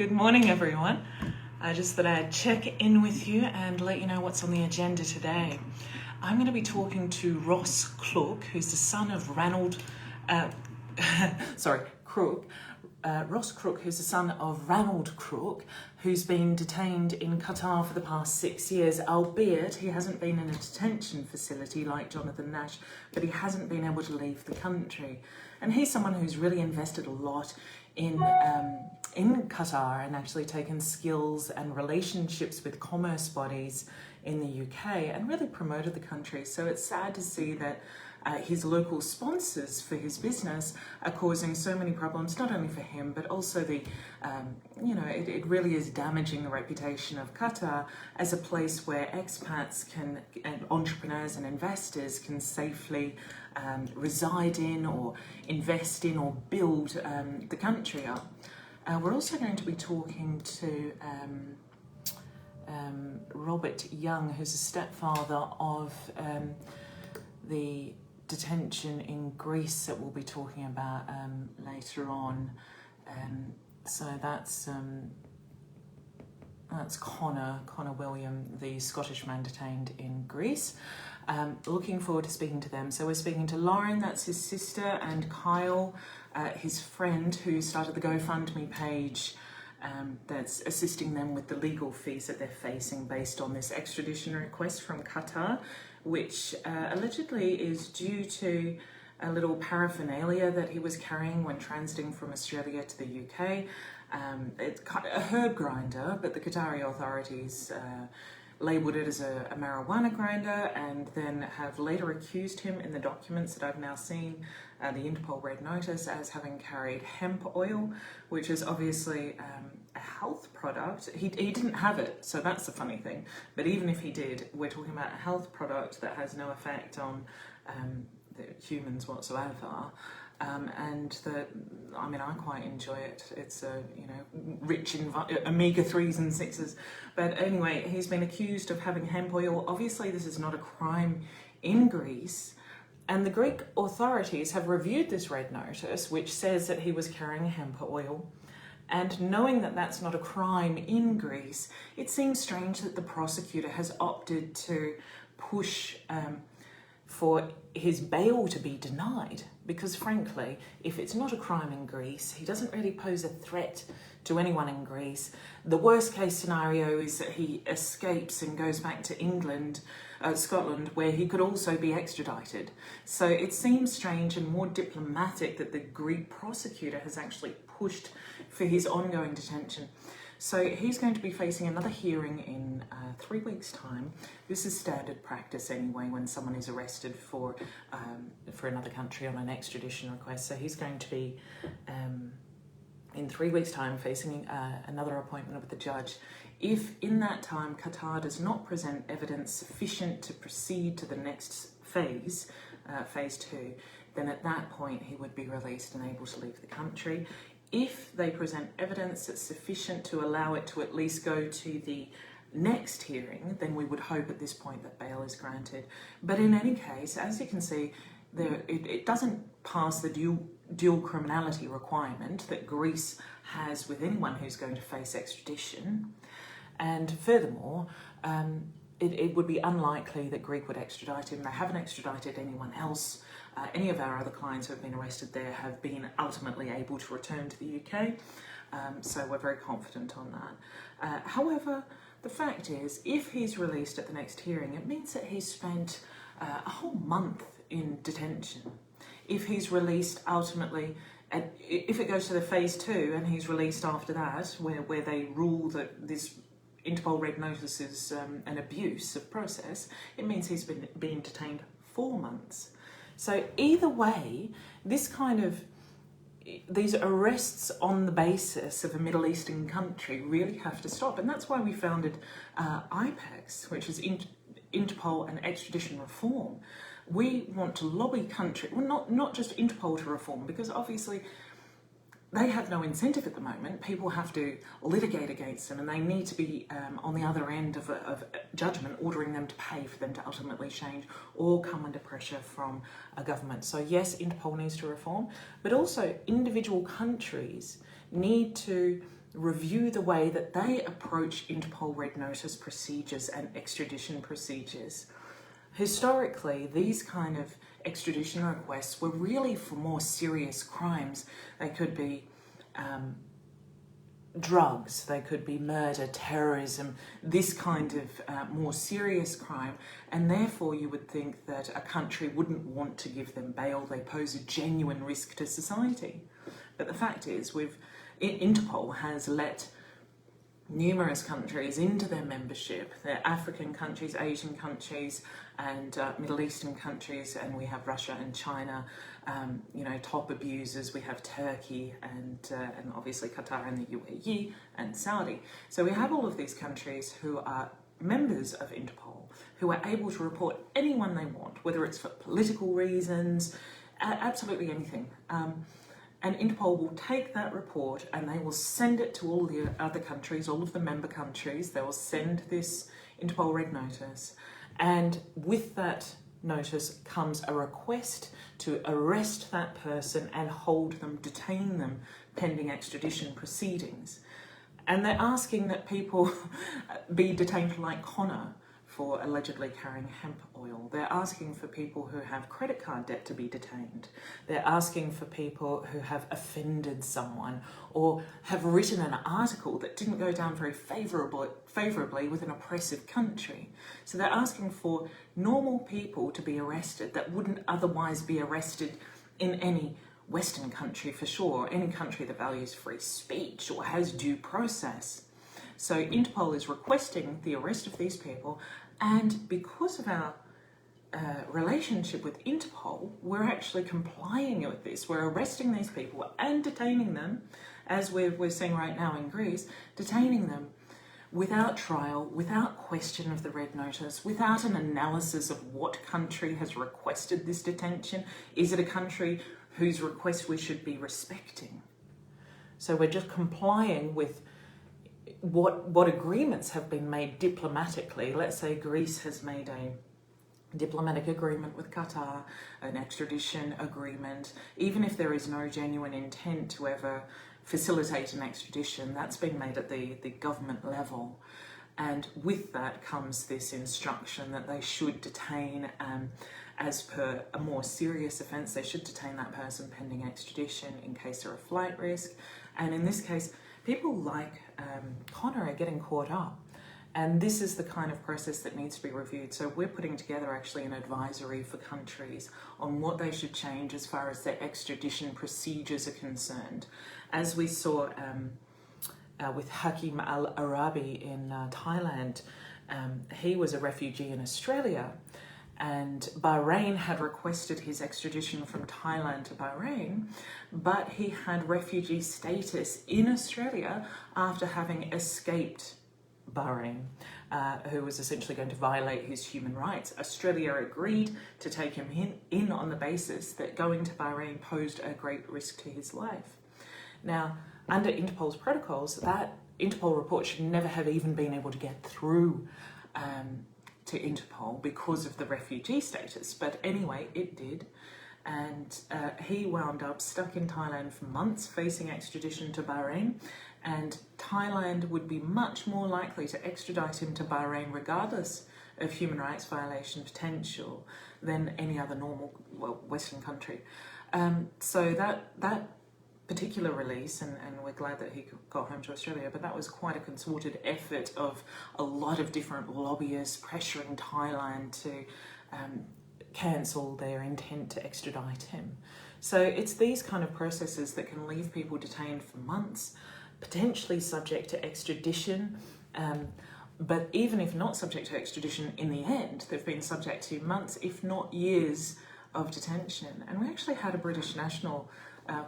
Good morning, everyone. I just thought I'd check in with you and let you know what's on the agenda today. I'm going to be talking to Ross Crook, who's the son of Ross Crook, who's the son of Ranald Crook, who's been detained in Qatar for the past 6 years, albeit he hasn't been in a detention facility like Jonathan Nash, but he hasn't been able to leave the country. And he's someone who's really invested a lot in Qatar and actually taken skills and relationships with commerce bodies in the UK and really promoted the country. So it's sad to see that his local sponsors for his business are causing so many problems, not only for him, but also it really is damaging the reputation of Qatar as a place where expats and entrepreneurs and investors can safely reside in or invest in or build the country up. We're also going to be talking to Robert Young, who's a stepfather of the detention in Greece that we'll be talking about later on. So that's Connor William, the Scottish man detained in Greece. Looking forward to speaking to them. So we're speaking to Lauren, that's his sister, and Kyle, his friend, who started the GoFundMe page that's assisting them with the legal fees that they're facing based on this extradition request from Qatar, which allegedly is due to a little paraphernalia that he was carrying when transiting from Australia to the UK. It's a herb grinder, but the Qatari authorities labelled it as a marijuana grinder and then have later accused him in the documents that I've now seen, the Interpol Red Notice, as having carried hemp oil, which is obviously a health product. He didn't have it, so that's the funny thing. But even if he did, we're talking about a health product that has no effect on the humans whatsoever. And I quite enjoy it. It's rich in omega-3s and 6s. But anyway, he's been accused of having hemp oil. Obviously, this is not a crime in Greece. And the Greek authorities have reviewed this red notice, which says that he was carrying hemp oil. And knowing that that's not a crime in Greece, it seems strange that the prosecutor has opted to push for his bail to be denied, because frankly, if it's not a crime in Greece, he doesn't really pose a threat to anyone in Greece. The worst case scenario is that he escapes and goes back to Scotland, where he could also be extradited. So it seems strange and more diplomatic that the Greek prosecutor has actually pushed for his ongoing detention. So he's going to be facing another hearing in 3 weeks' time. This is standard practice anyway when someone is arrested for another country on an extradition request. So he's going to be, in 3 weeks' time, facing another appointment with the judge. If in that time Qatar does not present evidence sufficient to proceed to the next phase, phase 2, then at that point he would be released and able to leave the country. If they present evidence that's sufficient to allow it to at least go to the next hearing, then we would hope at this point that bail is granted. But in any case, as you can see, it doesn't pass the dual criminality requirement that Greece has with anyone who's going to face extradition. And furthermore, it would be unlikely that Greece would extradite him. They haven't extradited anyone else. Any of our other clients who have been arrested there have been ultimately able to return to the UK. So we're very confident on that. However, the fact is, if he's released at the next hearing, it means that he's spent a whole month in detention. If he's released ultimately, if it goes to the phase 2 and he's released after that, where they rule that this Interpol Red Notice is an abuse of process, it means he's been detained 4 months. So either way, these arrests on the basis of a Middle Eastern country really have to stop. And that's why we founded IPEX, which is Interpol and Extradition Reform. We want to lobby not just Interpol to reform, because obviously they have no incentive at the moment. People have to litigate against them and they need to be on the other end of judgment, ordering them to pay for them to ultimately change or come under pressure from a government. So yes, Interpol needs to reform, but also individual countries need to review the way that they approach Interpol Red Notice procedures and extradition procedures. Historically, these kind of extradition requests were really for more serious crimes. They could be drugs, they could be murder, terrorism, this kind of more serious crime, and therefore you would think that a country wouldn't want to give them bail. They pose a genuine risk to society. But the fact is, Interpol has let numerous countries into their membership. They're African countries, Asian countries, and Middle Eastern countries, and we have Russia and China, top abusers. We have Turkey and obviously Qatar and the UAE and Saudi. So we have all of these countries who are members of Interpol, who are able to report anyone they want, whether it's for political reasons, absolutely anything. And Interpol will take that report and they will send it to all the other countries, all of the member countries. They will send this Interpol Red Notice. And with that notice comes a request to arrest that person and hold them, detain them, pending extradition proceedings. And they're asking that people be detained like Connor for allegedly carrying hemp oil. They're asking for people who have credit card debt to be detained. They're asking for people who have offended someone or have written an article that didn't go down very favourably with an oppressive country. So they're asking for normal people to be arrested that wouldn't otherwise be arrested in any Western country for sure, any country that values free speech or has due process. So Interpol is requesting the arrest of these people, and because of our relationship with Interpol, we're actually complying with this. We're arresting these people and detaining them, as we're seeing right now in Greece, detaining them without trial, without question of the Red Notice, without an analysis of what country has requested this detention. Is it a country whose request we should be respecting? So we're just complying with what agreements have been made diplomatically. Let's say Greece has made a diplomatic agreement with Qatar, an extradition agreement. Even if there is no genuine intent to ever facilitate an extradition, that's been made at the government level. And with that comes this instruction that they should detain, as per a more serious offence, they should detain that person pending extradition in case they're a flight risk. And in this case, people like Connor are getting caught up. And this is the kind of process that needs to be reviewed. So we're putting together actually an advisory for countries on what they should change as far as their extradition procedures are concerned. As we saw with Hakim Al-Arabi in Thailand, he was a refugee in Australia, and Bahrain had requested his extradition from Thailand to Bahrain, but he had refugee status in Australia after having escaped Bahrain, who was essentially going to violate his human rights. Australia agreed to take him in on the basis that going to Bahrain posed a great risk to his life. Now, under Interpol's protocols, that Interpol report should never have even been able to get through to Interpol because of the refugee status. But anyway, it did. And he wound up stuck in Thailand for months, facing extradition to Bahrain. And Thailand would be much more likely to extradite him to Bahrain regardless of human rights violation potential than any other normal, Western country. So that particular release, and we're glad that he got home to Australia, but that was quite a concerted effort of a lot of different lobbyists pressuring Thailand to cancel their intent to extradite him. So it's these kind of processes that can leave people detained for months, potentially subject to extradition, but even if not subject to extradition, in the end, they've been subject to months, if not years, of detention. And we actually had a British national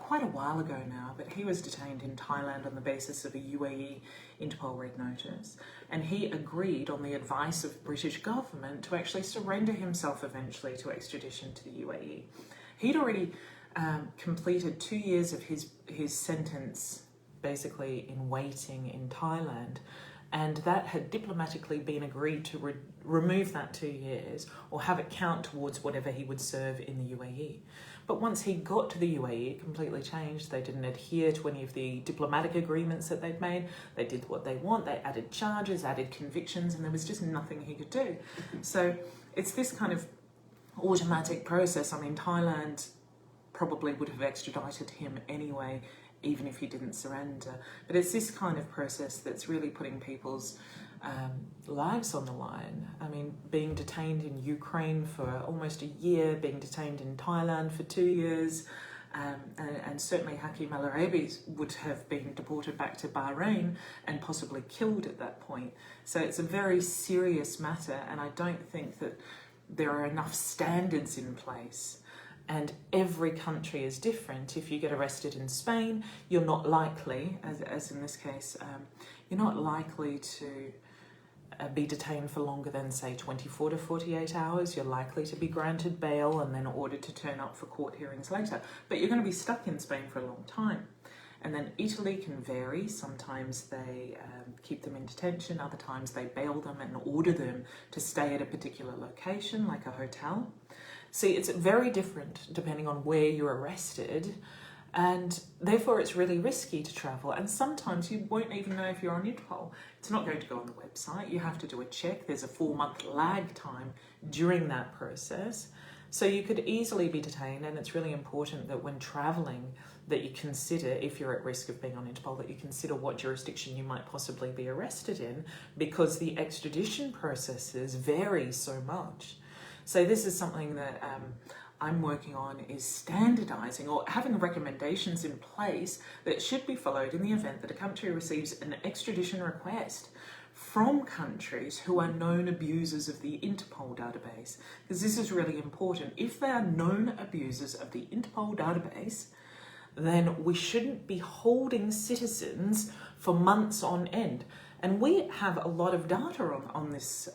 quite a while ago now, but he was detained in Thailand on the basis of a UAE Interpol Red Notice, and he agreed on the advice of British government to actually surrender himself eventually to extradition to the UAE. He'd already completed 2 years of his sentence basically in waiting in Thailand, and that had diplomatically been agreed to remove that 2 years or have it count towards whatever he would serve in the UAE. But once he got to the UAE, it completely changed. They didn't adhere to any of the diplomatic agreements that they'd made. They did what they want. They added charges, added convictions, and there was just nothing he could do. So it's this kind of automatic process. I mean, Thailand probably would have extradited him anyway, even if he didn't surrender. But it's this kind of process that's really putting people's lives on the line. I mean, being detained in Ukraine for almost a year, being detained in Thailand for 2 years, and certainly Hakim Al-Arabi would have been deported back to Bahrain and possibly killed at that point. So it's a very serious matter, and I don't think that there are enough standards in place. And every country is different. If you get arrested in Spain, you're not likely, as in this case, you're not likely to be detained for longer than, say, 24 to 48 hours. You're likely to be granted bail and then ordered to turn up for court hearings later. But you're going to be stuck in Spain for a long time. And then Italy can vary. Sometimes they keep them in detention. Other times they bail them and order them to stay at a particular location, like a hotel. See, it's very different depending on where you're arrested, and therefore it's really risky to travel. And sometimes you won't even know if you're on Interpol. It's not going to go on the website. You have to do a check. There's a 4-month lag time during that process. So you could easily be detained, and it's really important that when travelling that you consider, if you're at risk of being on Interpol, that you consider what jurisdiction you might possibly be arrested in, because the extradition processes vary so much. So this is something that I'm working on, is standardising or having recommendations in place that should be followed in the event that a country receives an extradition request from countries who are known abusers of the Interpol database. Because this is really important. If they are known abusers of the Interpol database, then we shouldn't be holding citizens for months on end. And we have a lot of data on this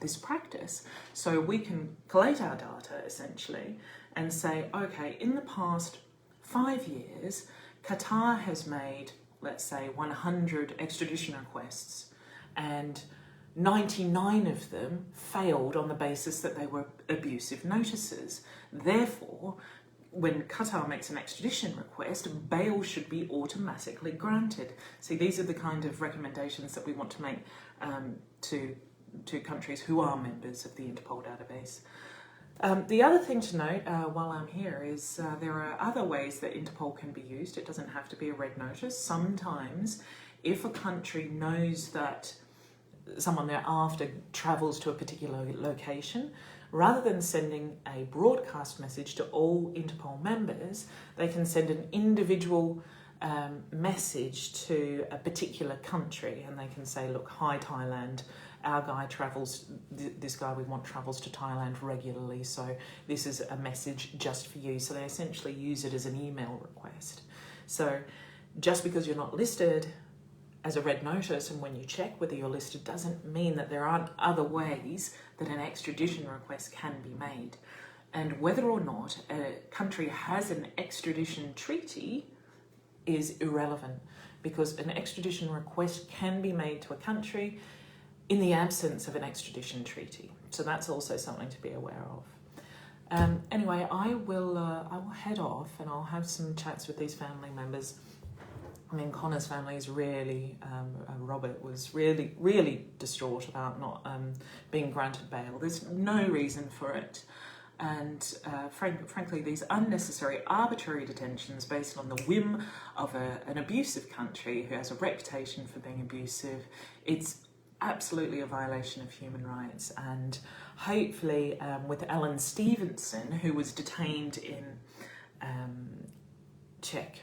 this practice. So we can collate our data essentially and say, okay, in the past 5 years, Qatar has made, let's say, 100 extradition requests, and 99 of them failed on the basis that they were abusive notices. Therefore, when Qatar makes an extradition request, bail should be automatically granted. See, these are the kind of recommendations that we want to make to countries who are members of the Interpol database. The other thing to note while I'm here is there are other ways that Interpol can be used. It doesn't have to be a red notice. Sometimes, if a country knows that someone they're after travels to a particular location, rather than sending a broadcast message to all Interpol members, they can send an individual message to a particular country, and they can say, look, hi Thailand, our guy travels, this guy we want travels to Thailand regularly, so this is a message just for you. So they essentially use it as an email request. So just because you're not listed as a red notice, and when you check whether you're listed, doesn't mean that there aren't other ways that an extradition request can be made. And whether or not a country has an extradition treaty is irrelevant, because an extradition request can be made to a country in the absence of an extradition treaty. So that's also something to be aware of. Anyway, I will head off and I'll have some chats with these family members. I mean, Connor's family is really, Robert was really, really distraught about not being granted bail. There's no reason for it. And frankly, these unnecessary, arbitrary detentions based on the whim of an abusive country who has a reputation for being abusive, it's absolutely a violation of human rights. And hopefully with Alan Stevenson, who was detained in Czech,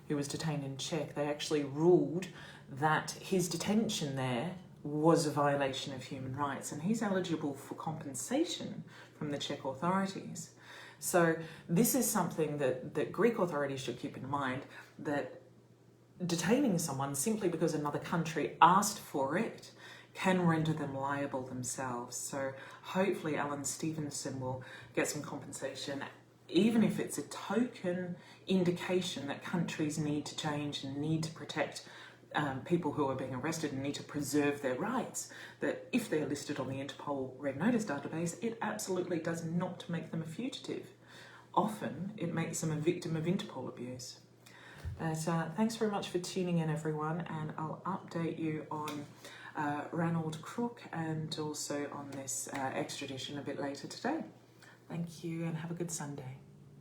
they actually ruled that his detention there was a violation of human rights, and he's eligible for compensation from the Czech authorities. So this is something that Greek authorities should keep in mind, that detaining someone simply because another country asked for it can render them liable themselves. So hopefully Alan Stevenson will get some compensation, even if it's a token indication that countries need to change and need to protect people who are being arrested and need to preserve their rights, that if they're listed on the Interpol Red Notice database, it absolutely does not make them a fugitive. Often, it makes them a victim of Interpol abuse. But thanks very much for tuning in, everyone, and I'll update you on Ranald Crook and also on this extradition a bit later today. Thank you and have a good Sunday.